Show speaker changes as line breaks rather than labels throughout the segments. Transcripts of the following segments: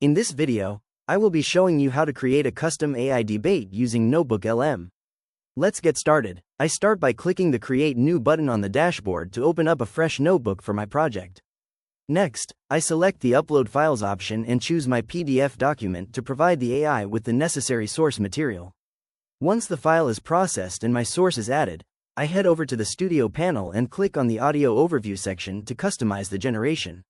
In this video, I will be showing you how to create a custom AI debate using NotebookLM. Let's get started. I start by clicking the Create New button on the dashboard to open up a fresh notebook for my project. Next, I select the Upload Files option and choose my PDF document to provide the AI with the necessary source material. Once the file is processed and my source is added, I head over to the Studio panel and click on the Audio Overview section to customize the generation.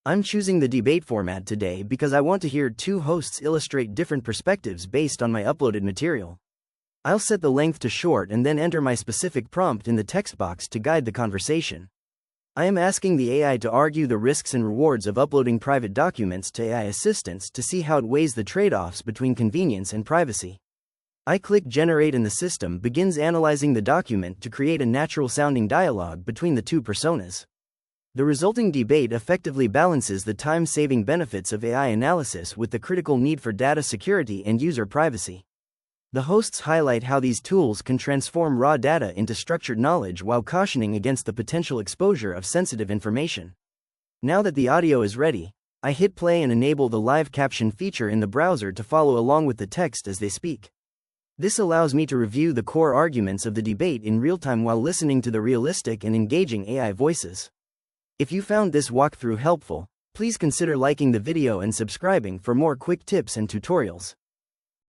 I'm choosing the debate format today because I want to hear two hosts illustrate different perspectives based on my uploaded material. I'll set the length to short and then enter my specific prompt in the text box to guide the conversation. I am asking the AI to argue the risks and rewards of uploading private documents to AI assistants to see how it weighs the trade-offs between convenience and privacy. I click Generate and the system begins analyzing the document to create a natural-sounding dialogue between the two personas. The resulting debate effectively balances the time-saving benefits of AI analysis with the critical need for data security and user privacy. The hosts highlight how these tools can transform raw data into structured knowledge while cautioning against the potential exposure of sensitive information. Now that the audio is ready, I hit play and enable the live caption feature in the browser to follow along with the text as they speak. This allows me to review the core arguments of the debate in real time while listening to the realistic and engaging AI voices. If you found this walkthrough helpful, please consider liking the video and subscribing for more quick tips and tutorials.